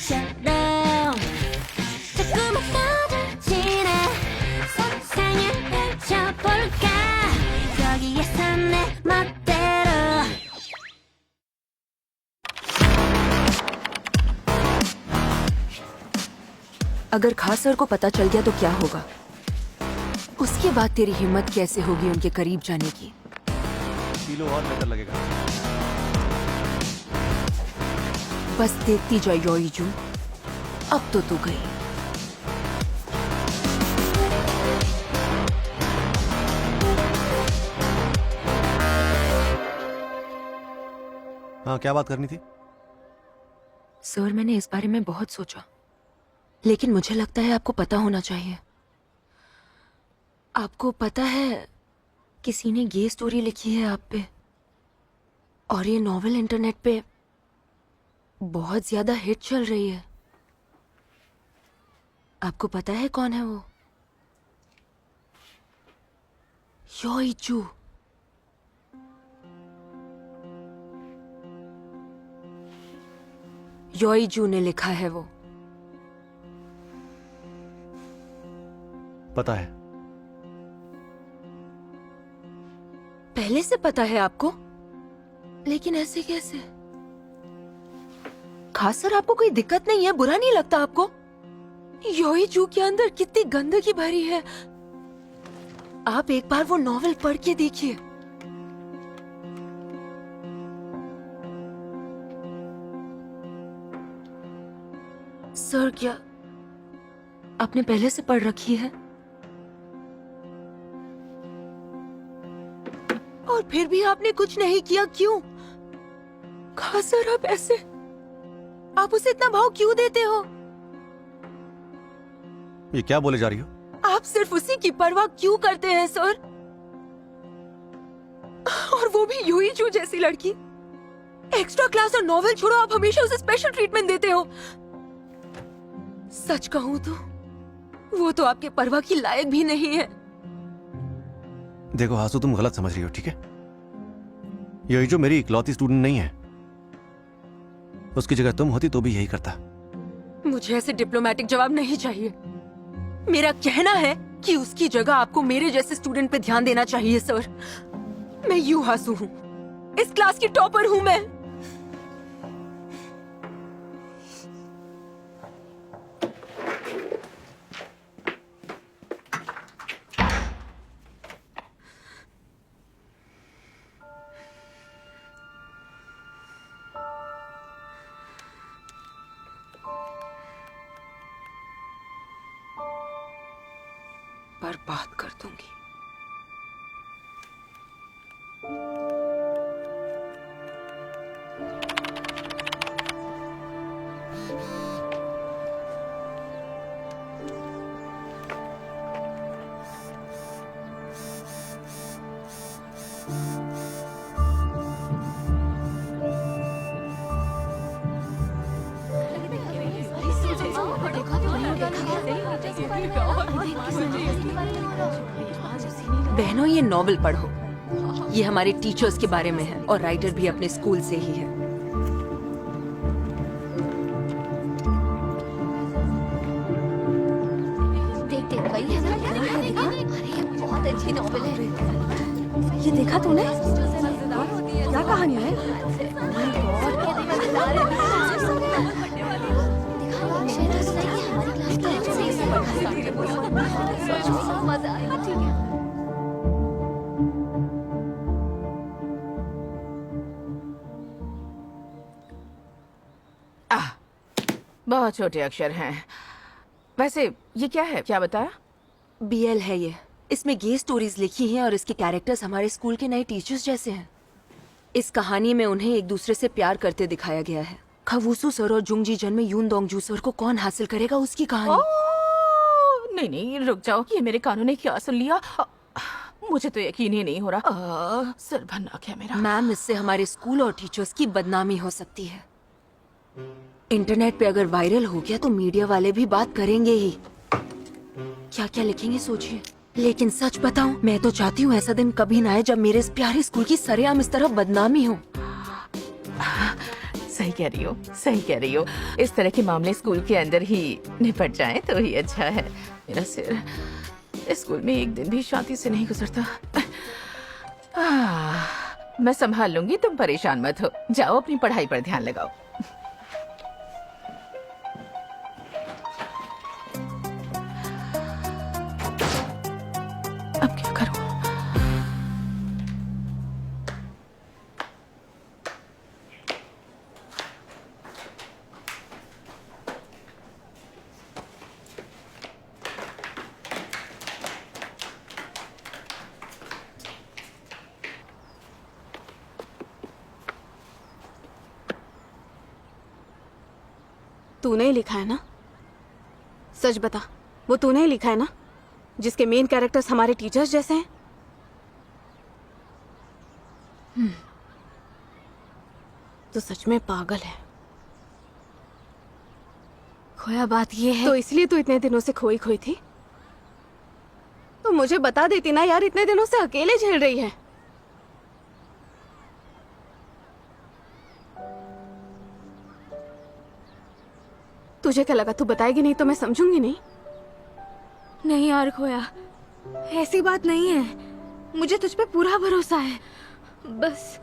것처럼 조금만 떠들지네 세상을 펼쳐볼까 여기에서 내 멋대로 अगर खास सर को पता चल गया तो क्या होगा? उसके बाद तेरी हिम्मत कैसे होगी उनके करीब जाने की? किलो और बेहतर लगेगा। बस देखती जा योईजू, अब तो तू गई। हाँ, क्या बात करनी थी? सर, मैंने इस बारे में बहुत सोचा, लेकिन मुझे लगता है आपको पता होना चाहिए। आपको पता है किसी ने ये स्टोरी लिखी है आप पे, और ये नॉवेल इंटरनेट पे बहुत ज्यादा हिट चल रही है। आपको पता है कौन है वो? योईजू। योईजू ने लिखा है वो। पता है। पहले से पता है आपको? लेकिन ऐसे कैसे? खास सर, आपको कोई दिक्कत नहीं है? बुरा नहीं लगता आपको? योईजू के अंदर कितनी गंदगी भरी है। आप एक बार वो नॉवेल पढ़ के देखिए। सर, क्या आपने पहले से पढ़ रखी है? और फिर भी आपने कुछ नहीं किया, क्यों? खास सर, आप ऐसे, आप उसे इतना भाव क्यों देते हो? ये क्या बोले जा रही हो? आप सिर्फ उसी की परवाह क्यों करते हैं सर? और वो भी योईजू जैसी लड़की। एक्स्ट्रा क्लास और नॉवेल छोड़ो, आप हमेशा उसे स्पेशल ट्रीटमेंट देते हो। सच कहूं तो वो तो आपके परवाह की लायक भी नहीं है। देखो हासू, तुम गलत समझ रही हो, ठीक है? योईजू मेरी इकलौती स्टूडेंट नहीं है। उसकी जगह तुम होती तो भी यही करता। मुझे ऐसे डिप्लोमेटिक जवाब नहीं चाहिए। मेरा कहना है कि उसकी जगह आपको मेरे जैसे स्टूडेंट पे ध्यान देना चाहिए सर। मैं यू हासू हूँ, इस क्लास की टॉपर हूँ मैं। बर्बाद कर दूंगी। बहनों, ये नॉवेल पढ़ो। ये हमारे टीचर्स के बारे में है और राइटर भी अपने स्कूल से ही है। बहुत अच्छी नॉवेल है। ये देखा तूने? क्या कहानी है? मजा आया। ठीक है। बहुत छोटे अक्षर हैं। वैसे ये क्या है, क्या बताया? बीएल है ये। इसमें गे स्टोरीज लिखी हैं और इसके कैरेक्टर्स हमारे स्कूल के नए टीचर्स जैसे हैं। इस कहानी में उन्हें एक दूसरे से प्यार करते दिखाया गया है। खवूसू सर और जुंगजी जन में यून दोंगजू सर को कौन हासिल करेगा, उसकी कहानी। नहीं नहीं, रुक जाओ। ये मेरे कानों ने क्या सुन लिया? मुझे तो यकीन ही नहीं हो रहा। सर भनक है मेरा। मैम, इससे हमारे स्कूल और टीचर्स की बदनामी हो सकती है। इंटरनेट पे अगर वायरल हो गया तो मीडिया वाले भी बात करेंगे ही। क्या क्या लिखेंगे सोचिए। लेकिन सच बताऊं, मैं तो चाहती हूँ ऐसा दिन कभी ना आए जब मेरे इस प्यारे स्कूल की सरेआम इस तरह बदनामी हो। सही कह रही हो, सही कह रही हो। इस तरह के मामले स्कूल के अंदर ही निपट जाएं तो ही अच्छा है। मेरा सिर इस स्कूल में एक दिन भी शांति से नहीं गुजरता। मैं संभाल लूंगी, तुम परेशान मत हो। जाओ अपनी पढ़ाई पर ध्यान लगाओ। अब क्या करूं? तूने ही लिखा है ना? सच बता, वो तूने ही लिखा है ना, जिसके मेन कैरेक्टर्स हमारे टीचर्स जैसे हैं? तो सच में पागल है। खोया, बात ये है तो इसलिए तू इतने दिनों से खोई खोई थी? तो मुझे बता देती ना यार, इतने दिनों से अकेले झेल रही है। तुझे क्या लगा तू बताएगी नहीं तो मैं समझूंगी नहीं? नहीं यार खोया, ऐसी बात नहीं है। मुझे तुझ पे पूरा भरोसा है। बस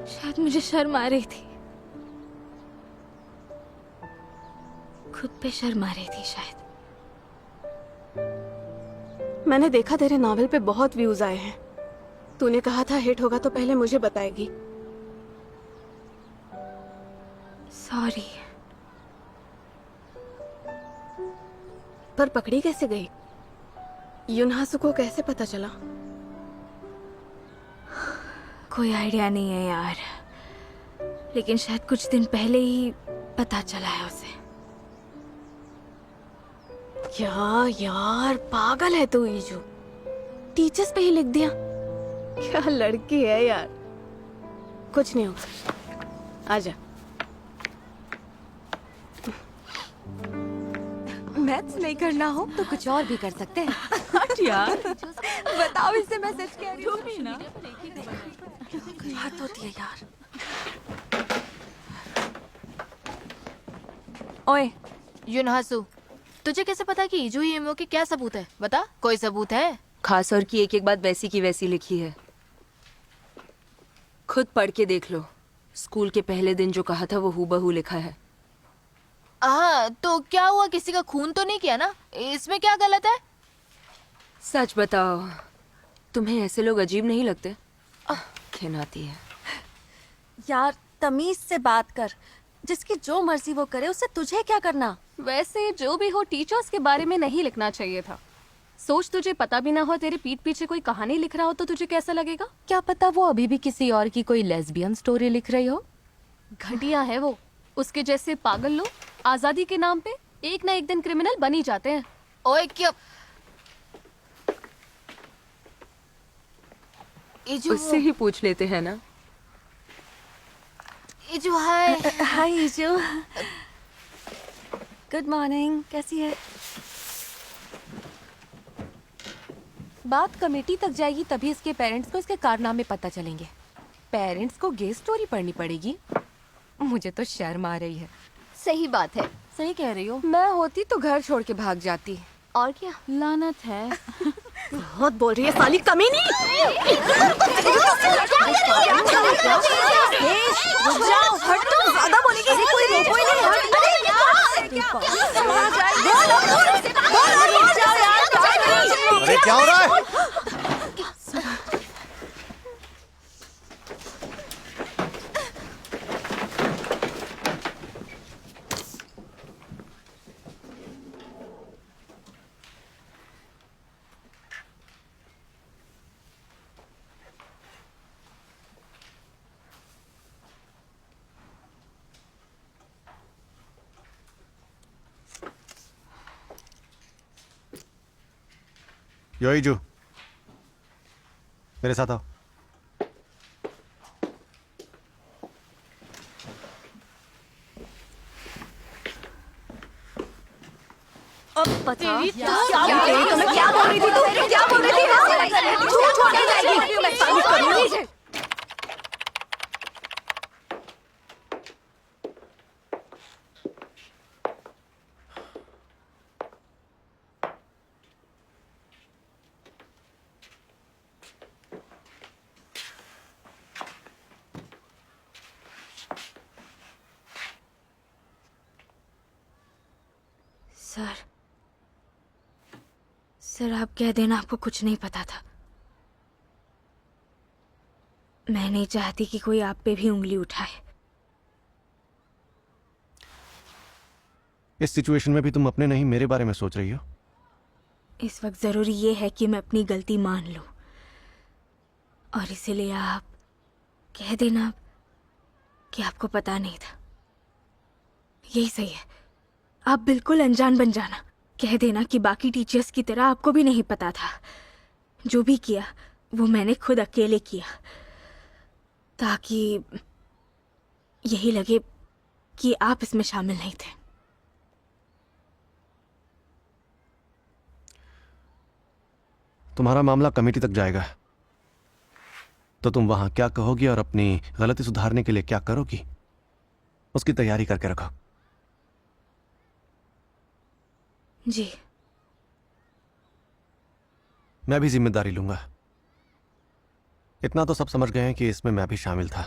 शायद मुझे शर्म आ रही थी, खुद पे शर्म आ रही थी शायद। मैंने देखा तेरे नॉवेल पे बहुत व्यूज आए हैं। तूने कहा था हिट होगा तो पहले मुझे बताएगी। सॉरी। पर पकड़ी कैसे गई? युनहासु को कैसे पता चला? कोई आइडिया नहीं है यार, लेकिन शायद कुछ दिन पहले ही पता चला है उसे। क्या यार, पागल है तू ईजू। टीचर्स पे ही लिख दिया। क्या लड़की है यार। कुछ नहीं होगा, आजा। मैथ्स नहीं करना हो तो कुछ और भी कर सकते हैं। हट यार, बताओ इससे मैं सच कह रही हूँ ना। बात होती है यार। ओए युनहासु, तुझे कैसे पता कि इजू ईएमओ के क्या सबूत है? बता, कोई सबूत है? खास और की एक एक बात वैसी की वैसी लिखी है। खुद पढ़ के देख लो। स्कूल के पहले दिन जो कहा था वो हूबहू लिखा है। हाँ, तो क्या हुआ? किसी का खून तो नहीं किया ना? इसमें क्या गलत है? सच बताओ, तुम्हें ऐसे लोग अजीब नहीं लगते? घिन आती है। यार तमीज से बात कर, जिसकी जो मर्जी वो करे, उससे तुझे क्या करना? वैसे जो भी हो, टीचर्स के बारे में नहीं लिखना चाहिए था। सोच, तुझे पता भी ना हो, तेरे पीठ पीछे कोई कहानी लिख रहा हो तो तुझे कैसा लगेगा? क्या पता वो अभी भी किसी और की कोई लेस्बियन स्टोरी लिख रही हो। घटिया है वो। उसके जैसे पागल लोग आजादी के नाम पे एक ना एक दिन क्रिमिनल बन ही जाते हैं। ओए क्या इजू, उससे ही पूछ लेते हैं ना। इजू हाय। हाय ईजू, गुड मॉर्निंग, कैसी है? बात कमेटी तक जाएगी तभी इसके पेरेंट्स को इसके कारनामे पता चलेंगे। पेरेंट्स को गे स्टोरी पढ़नी पड़ेगी। मुझे तो शर्म आ रही है। सही बात है। सही कह रही हो। मैं होती तो घर छोड़ के भाग जाती। और क्या, लानत है। बहुत बोल रही है साली कमीनी। जाओ, हट तो, ज्यादा बोलेगी। कोई रोको ही नहीं, हट। अरे अरे क्या हो रहा है? योइजू, मेरे साथ आओ। अब बता, क्या बोल रही थी तू? क्या बोल रही थी? सर आप कह देना आपको कुछ नहीं पता था। मैं नहीं चाहती कि कोई आप पे भी उंगली उठाए। इस सिचुएशन में भी तुम अपने नहीं मेरे बारे में सोच रही हो। इस वक्त जरूरी ये है कि मैं अपनी गलती मान लूं, और इसीलिए आप कह देना कि आपको पता नहीं था। यही सही है, आप बिल्कुल अनजान बन जाना। कह देना कि बाकी टीचर्स की तरह आपको भी नहीं पता था। जो भी किया वो मैंने खुद अकेले किया, ताकि यही लगे कि आप इसमें शामिल नहीं थे। तुम्हारा मामला कमेटी तक जाएगा तो तुम वहां क्या कहोगी और अपनी गलती सुधारने के लिए क्या करोगी, उसकी तैयारी करके रखो। जी। मैं भी जिम्मेदारी लूंगा। इतना तो सब समझ गए हैं कि इसमें मैं भी शामिल था,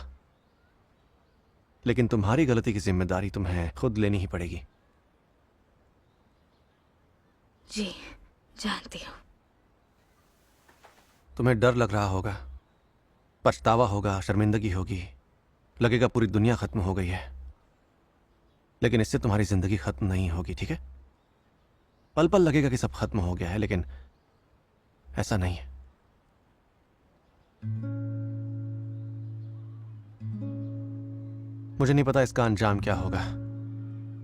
लेकिन तुम्हारी गलती की जिम्मेदारी तुम्हें खुद लेनी ही पड़ेगी। जी जानती हूँ। तुम्हें डर लग रहा होगा, पछतावा होगा, शर्मिंदगी होगी, लगेगा पूरी दुनिया खत्म हो गई है, लेकिन इससे तुम्हारी जिंदगी खत्म नहीं होगी, ठीक है? पल पल लगेगा कि सब खत्म हो गया है, लेकिन ऐसा नहीं है। मुझे नहीं पता इसका अंजाम क्या होगा,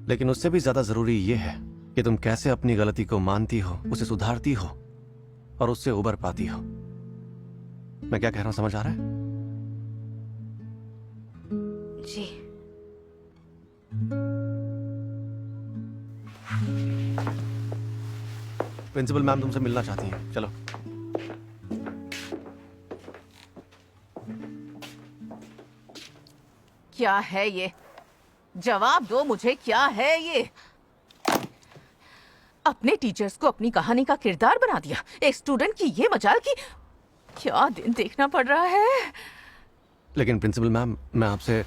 लेकिन उससे भी ज्यादा जरूरी यह है कि तुम कैसे अपनी गलती को मानती हो, उसे सुधारती हो और उससे उबर पाती हो। मैं क्या कह रहा हूं, समझ आ रहा है? जी। प्रिंसिपल मैम तुमसे मिलना चाहती हैं, चलो। क्या है ये? जवाब दो मुझे, क्या है ये? अपने टीचर्स को अपनी कहानी का किरदार बना दिया। एक स्टूडेंट की ये मजाल की क्या दिन देखना पड़ रहा है। लेकिन प्रिंसिपल मैम, मैं आपसे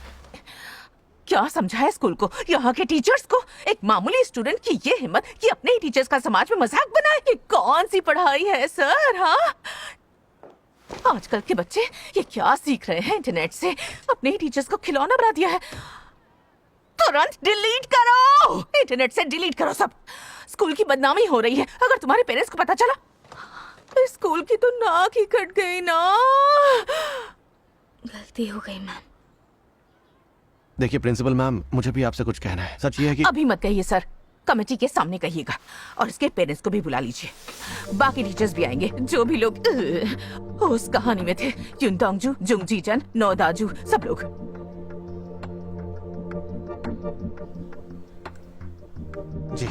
क्या समझाया स्कूल को, यहाँ के टीचर्स को? एक मामूली स्टूडेंट की ये हिम्मत कि अपने ही टीचर्स का समाज में मजाक बनाए। ये कौन सी पढ़ाई है सर? हाँ, आजकल के बच्चे ये क्या सीख रहे हैं इंटरनेट से? अपने ही टीचर्स को खिलौना बना दिया है। तुरंत डिलीट करो, इंटरनेट से डिलीट करो सब। स्कूल की बदनामी हो रही है। अगर तुम्हारे पेरेंट्स को पता चला, स्कूल की तो नाक ही कट गई ना। गलती हो गई मैम। देखिए प्रिंसिपल मैम, मुझे भी आपसे कुछ कहना है। सच ये है कि अभी मत कहिए सर, कमेटी के सामने कहिएगा, और इसके पेरेंट्स को भी बुला लीजिए। बाकी टीचर्स भी आएंगे, जो भी लोग उस कहानी में थे। युनतांगजू, जुंगजीजन, नौदाजू, सब लोग। जी।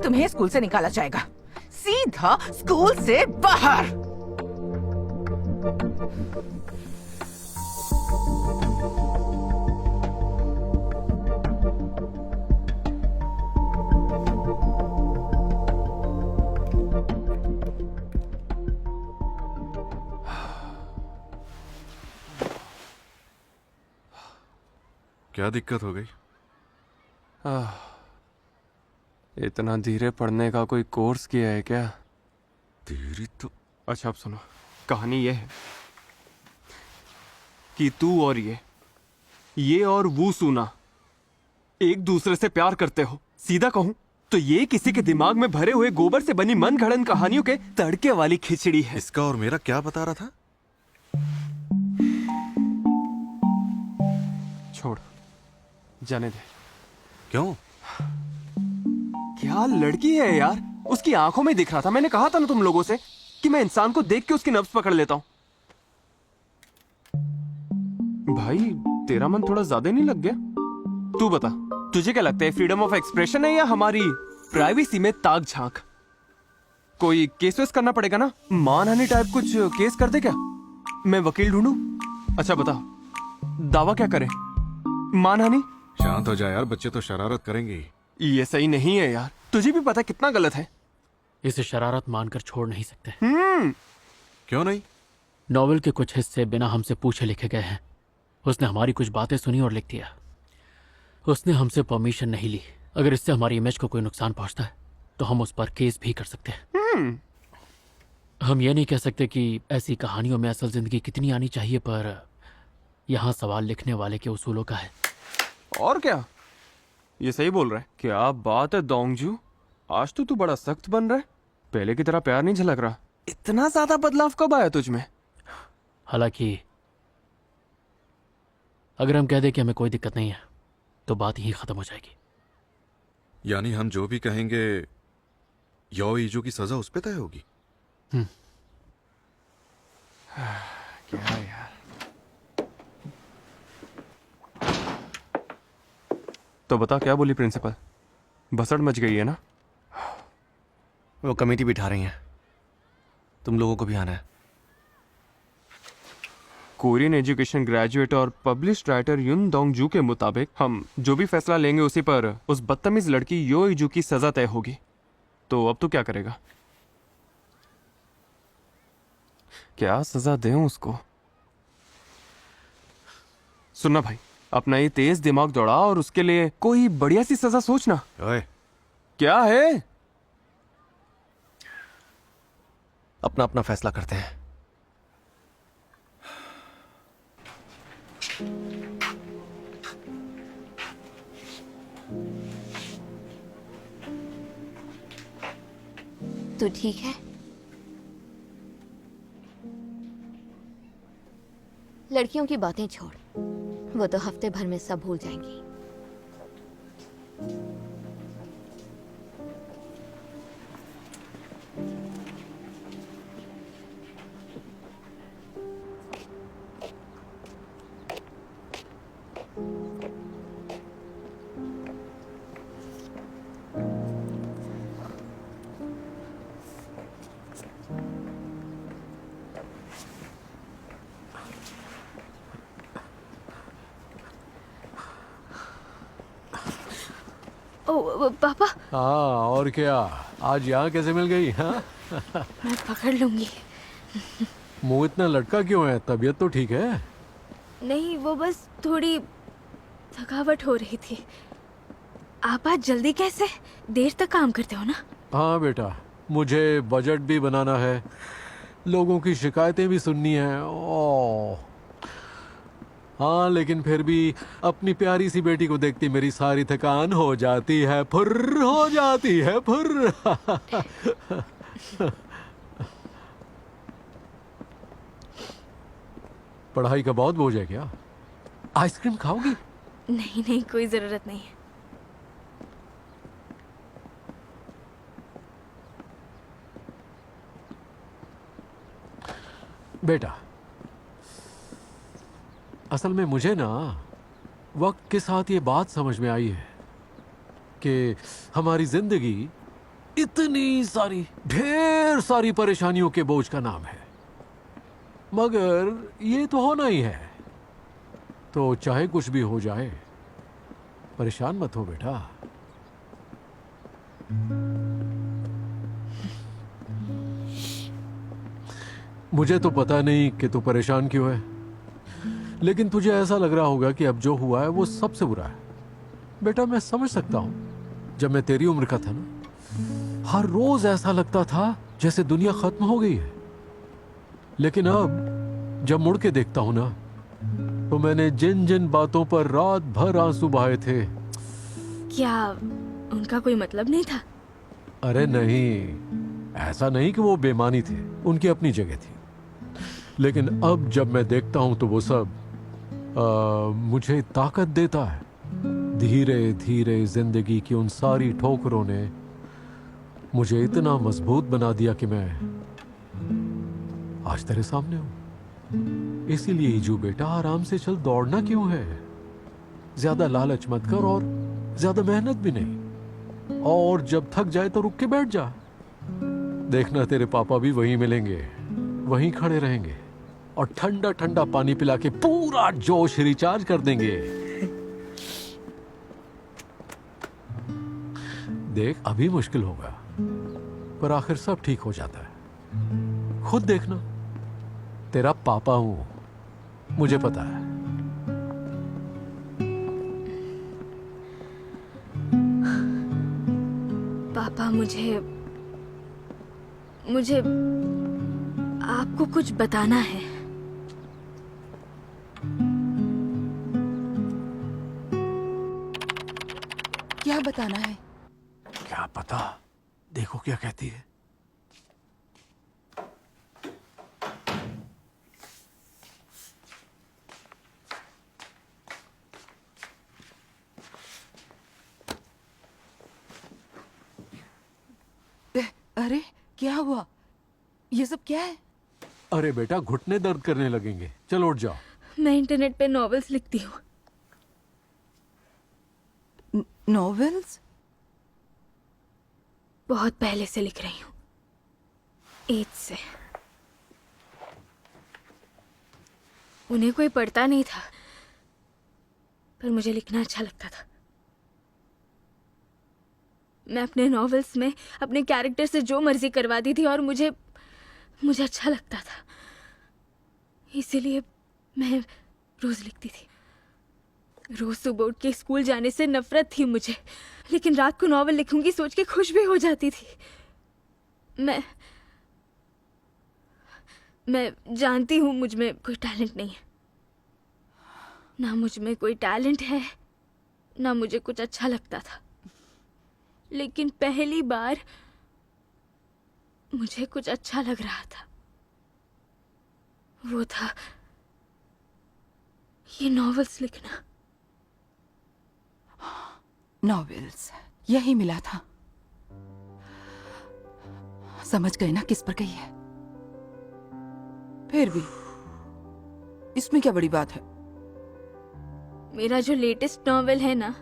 तुम्हें स्कूल से निकाला जाएगा, सीधा स्कूल से बाहर। क्या दिक्कत हो गई? इतना धीरे पढ़ने का कोई कोर्स किया है क्या? धीरे तो अच्छा अब सुनो, कहानी ये है कि तू और ये और वो सुना एक दूसरे से प्यार करते हो। सीधा कहूं तो ये किसी के दिमाग में भरे हुए गोबर से बनी मन घड़न कहानियों के तड़के वाली खिचड़ी है। इसका और मेरा क्या बता रहा था? छोड़, जाने दे। क्यों? क्या लड़की है यार, उसकी आंखों में दिख रहा था। मैंने कहा था ना तुम लोगों से कि मैं इंसान को देख के उसकी नब्ज पकड़ लेता हूं। भाई तेरा मन थोड़ा ज्यादा नहीं लग गया? तू बता, तुझे क्या लगता है फ्रीडम ऑफ एक्सप्रेशन है या हमारी प्राइवेसी में ताक झांक? कोई केस वेस करना पड़ेगा ना, मानहानि टाइप कुछ केस कर दे क्या? मैं वकील ढूंढूं? अच्छा बता, दावा क्या करे? मानहानि? शांत हो जा यार, बच्चे तो शरारत करेंगे ही। ये सही नहीं है यार, तुझे भी पता है कितना गलत है। इसे शरारत मानकर छोड़ नहीं सकते। क्यों नहीं? नॉवेल के कुछ हिस्से बिना हमसे पूछे लिखे गए हैं। उसने हमारी कुछ बातें सुनी और लिख दिया। उसने हमसे परमिशन नहीं ली। अगर इससे हमारी इमेज को कोई नुकसान पहुंचता है तो हम उस पर केस भी कर सकते हैं। हम ये नहीं कह सकते कि ऐसी कहानियों में असल जिंदगी कितनी आनी चाहिए, पर यहाँ सवाल लिखने वाले के उसूलों का है। और क्या, ये सही बोल रहा है। क्या बात है दोंगजू, आज तो तू बड़ा सख्त बन रहा है। पहले की तरह प्यार नहीं झलक रहा। इतना ज्यादा बदलाव कब आया तुझ में? हालांकि अगर हम कह दें कि हमें कोई दिक्कत नहीं है तो बात यही खत्म हो जाएगी। यानी हम जो भी कहेंगे यो ईजू की सजा उस पे तय होगी। क्या यार, तो बता क्या बोली प्रिंसिपल? भसड़ मच गई है ना? वो कमेटी बिठा रही हैं, तुम लोगों को भी आना है। कोरियन एजुकेशन ग्रेजुएट और पब्लिश्ड राइटर युन दोंगजू के मुताबिक हम जो भी फैसला लेंगे उसी पर उस बदतमीज लड़की यो इजू की सजा तय होगी। तो अब तू क्या करेगा? क्या सजा दें उसको? सुनना भाई, अपना ये तेज दिमाग दौड़ा और उसके लिए कोई बढ़िया सी सजा सोचना। ओए, क्या है? अपना अपना फैसला करते हैं। तो ठीक है, लड़कियों की बातें छोड़, वो तो हफ्ते भर में सब भूल जाएंगी। ओ पापा, हाँ और क्या, आज यहाँ कैसे मिल गई? हाँ मैं पकड़ लूंगी। मुंह इतना लटका क्यों है? तबीयत तो ठीक है? नहीं, वो बस थोड़ी थकावट हो रही थी। आप आज जल्दी कैसे? देर तक काम करते हो ना? हाँ बेटा, मुझे बजट भी बनाना है, लोगों की शिकायतें भी सुननी है। ओ हाँ, लेकिन फिर भी अपनी प्यारी सी बेटी को देखती मेरी सारी थकान हो जाती है, फुर्र हो जाती है, फुर्र। पढ़ाई का बहुत बोझ है क्या? आइसक्रीम खाओगी? नहीं नहीं, कोई जरूरत नहीं है। बेटा, असल में मुझे ना वक्त के साथ ये बात समझ में आई है कि हमारी जिंदगी इतनी सारी, ढेर सारी परेशानियों के बोझ का नाम है, मगर ये तो होना ही है। तो चाहे कुछ भी हो जाए, परेशान मत हो बेटा। मुझे तो पता नहीं कि तू परेशान क्यों है, लेकिन तुझे ऐसा लग रहा होगा कि अब जो हुआ है वो सबसे बुरा है। बेटा, मैं समझ सकता हूं। जब मैं तेरी उम्र का था ना, हर रोज ऐसा लगता था जैसे दुनिया खत्म हो गई है। लेकिन अब जब मुड़ के देखता हूं ना, तो मैंने जिन जिन बातों पर रात भर आंसू बहाए थे। क्या उनका कोई मतलब नहीं था? अरे नहीं, ऐसा नहीं कि वो बेमानी थे, उनकी अपनी जगह थी। लेकिन अब जब मैं देखता हूं तो वो सब मुझे ताकत देता है। धीरे धीरे जिंदगी की उन सारी ठोकरों ने मुझे इतना मजबूत बना दिया कि मैं आज तेरे सामने हूं। इसीलिए ईजू बेटा, आराम से चल, दौड़ना क्यों है? ज्यादा लालच मत कर और ज्यादा मेहनत भी नहीं। और जब थक जाए तो रुक के बैठ जा। देखना, तेरे पापा भी वहीं मिलेंगे, वहीं खड़े रहेंगे और ठंडा ठंडा पानी पिला के पूरा जोश रिचार्ज कर देंगे। देख, अभी मुश्किल होगा, पर आखिर सब ठीक हो जाता है। खुद देखना, तेरा पापा हूं, मुझे पता है। मुझे आपको कुछ बताना है। क्या बताना है? क्या पता, देखो क्या कहती है। अरे क्या हुआ? ये सब क्या है? अरे बेटा, घुटने दर्द करने लगेंगे, चलो उठ जाओ। मैं इंटरनेट पे नॉवेल्स लिखती हूँ। नॉवेल्स? बहुत पहले से लिख रही हूँ, 8 से। उन्हें कोई पढ़ता नहीं था, पर मुझे लिखना अच्छा लगता था। मैं अपने नॉवेल्स में अपने कैरेक्टर से जो मर्जी करवाती थी और मुझे अच्छा लगता था, इसीलिए मैं रोज लिखती थी। रोज सुबह उठ के स्कूल जाने से नफरत थी मुझे, लेकिन रात को नॉवेल लिखूंगी सोच के खुश भी हो जाती थी। मैं जानती हूँ मुझ में कोई टैलेंट नहीं है, ना मुझ में कोई टैलेंट है, ना मुझे कुछ अच्छा लगता था। लेकिन पहली बार मुझे कुछ अच्छा लग रहा था। वो था ये नॉवेल्स लिखना। नॉवेल्स, यही मिला था। समझ गए ना किस पर गई है? फिर भी इसमें क्या बड़ी बात है? मेरा जो लेटेस्ट नॉवेल है ना,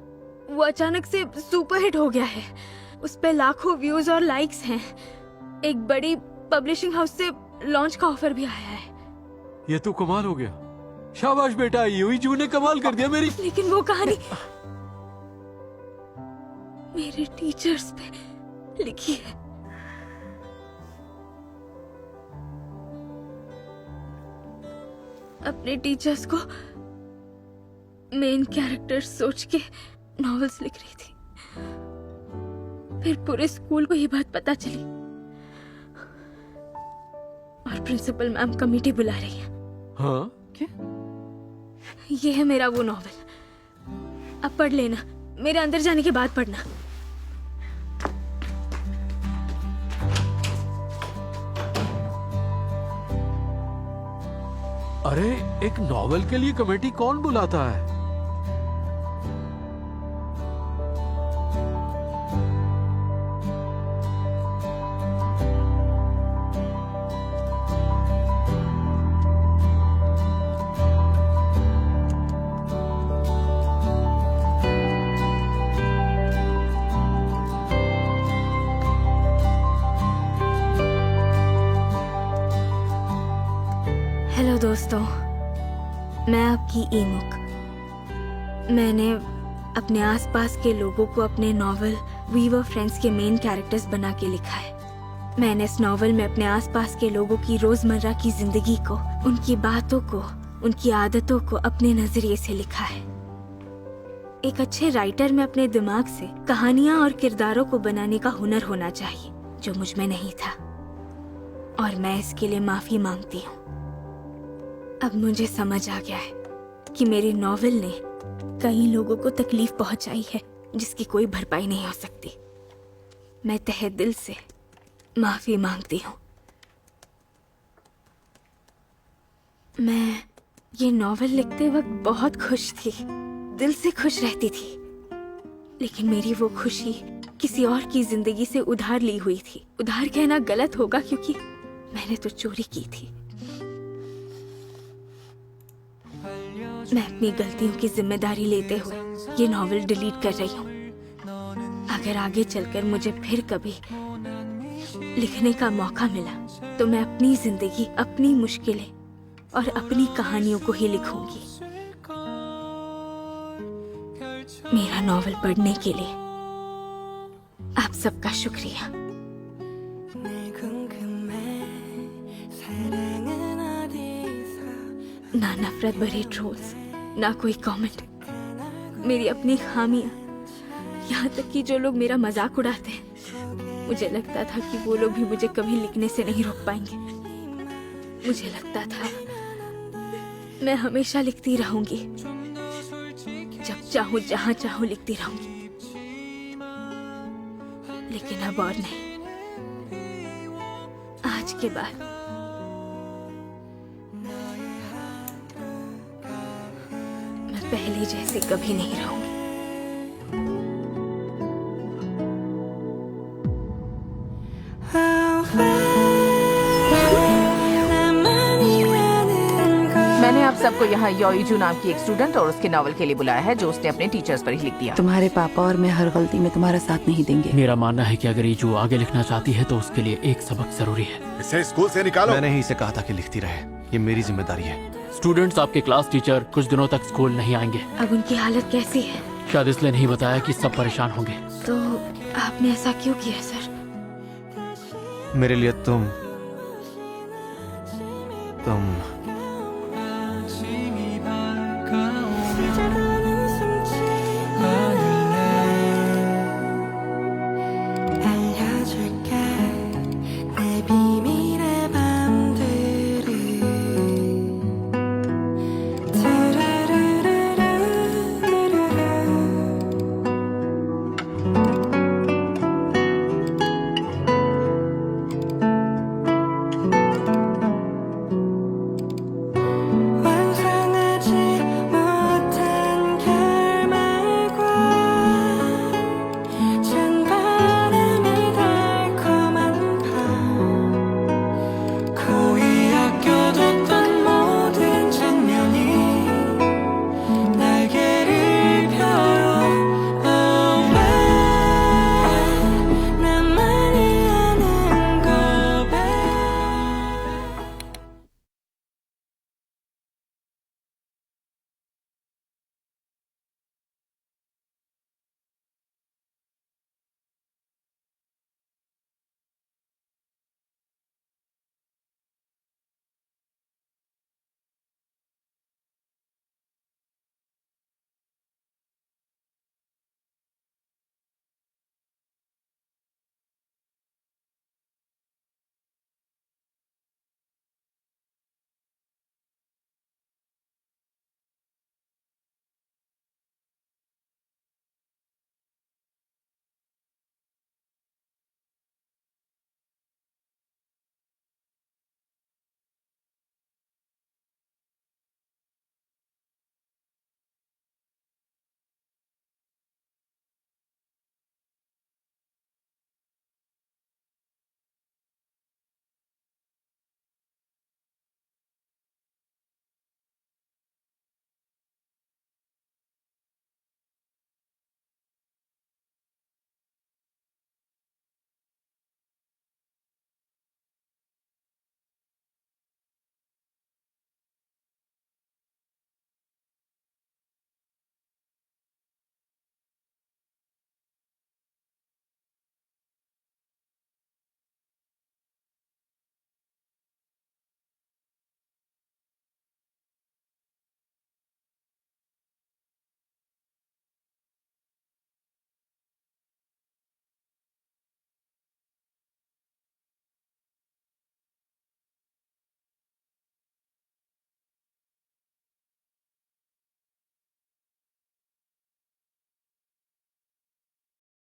वो अचानक से सुपरहिट हो गया है। उस पे लाखों व्यूज और लाइक्स हैं। एक बड़ी पब्लिशिंग हाउस से लॉन्च का ऑफर भी आया है। ये तो कमाल हो गया, शाबाश बेटा, यूईजू ने कमाल कर दिया मेरी। लेकिन वो कहानी मेरे टीचर्स पे लिखी है। अपने टीचर्स को मेन कैरेक्टर सोच के नॉवेल्स लिख रही थी। फिर पूरे स्कूल को ये बात पता चली और प्रिंसिपल मैम कमेटी बुला रही है। हाँ? क्या? ये है मेरा वो नॉवेल, अब पढ़ लेना। मेरे अंदर जाने के बाद पढ़ना। अरे, एक नॉवेल के लिए कमेटी कौन बुलाता है? हेलो दोस्तों, मैं आपकी ईमुक। मैंने अपने आसपास के लोगों को अपने नॉवेल वी वर फ्रेंड्स के मेन कैरेक्टर्स बना के लिखा है। मैंने इस नॉवेल में अपने आसपास के लोगों की रोजमर्रा की जिंदगी को, उनकी बातों को, उनकी आदतों को अपने नजरिए से लिखा है। एक अच्छे राइटर में अपने दिमाग से कहानियां और किरदारों को बनाने का हुनर होना चाहिए, जो मुझ में नहीं था, और मैं इसके लिए माफी मांगती हूँ। अब मुझे समझ आ गया है कि मेरी नॉवेल ने कई लोगों को तकलीफ पहुंचाई है जिसकी कोई भरपाई नहीं हो सकती। मैं तहे दिल से माफी मांगती हूँ। मैं ये नॉवेल लिखते वक्त बहुत खुश थी, दिल से खुश रहती थी, लेकिन मेरी वो खुशी किसी और की जिंदगी से उधार ली हुई थी। उधार कहना गलत होगा क्योंकि मैंने तो चोरी की थी। मैं अपनी गलतियों की जिम्मेदारी लेते हुए ये नॉवेल डिलीट कर रही हूँ। अगर आगे चलकर मुझे फिर कभी लिखने का मौका मिला तो मैं अपनी जिंदगी, अपनी मुश्किलें और अपनी कहानियों को ही लिखूंगी। मेरा नॉवेल पढ़ने के लिए आप सबका शुक्रिया। ना नफरत भरे ट्रोल्स, ना कोई कमेंट, मेरी अपनी खामियां, यहाँ तक कि जो लोग मेरा मजाक उड़ाते हैं मुझे लगता था कि वो लोग भी मुझे कभी लिखने से नहीं रोक पाएंगे। मुझे लगता था मैं हमेशा लिखती रहूंगी, जब चाहूं जहां चाहूं लिखती रहूंगी। लेकिन अब और नहीं। आज के बाद मैं पहले जैसे कभी नहीं रहूंगी। मैंने आप सबको यहाँ योइजू नाम की एक स्टूडेंट और उसके नॉवल के लिए बुलाया है, जो उसने अपने टीचर्स पर ही लिख दिया। तुम्हारे पापा और मैं हर गलती में तुम्हारा साथ नहीं देंगे। मेरा मानना है कि अगर ईजू आगे लिखना चाहती है तो उसके लिए एक सबक जरूरी है। इसे स्कूल से निकालो। मैंने ही इसे कहा था कि लिखती रहे, ये मेरी जिम्मेदारी है। स्टूडेंट्स, आपके क्लास टीचर कुछ दिनों तक स्कूल नहीं आएंगे। अब उनकी हालत कैसी है? शायद इसलिए नहीं बताया कि सब परेशान होंगे। तो आपने ऐसा क्यों किया सर? मेरे लिए तुम तुम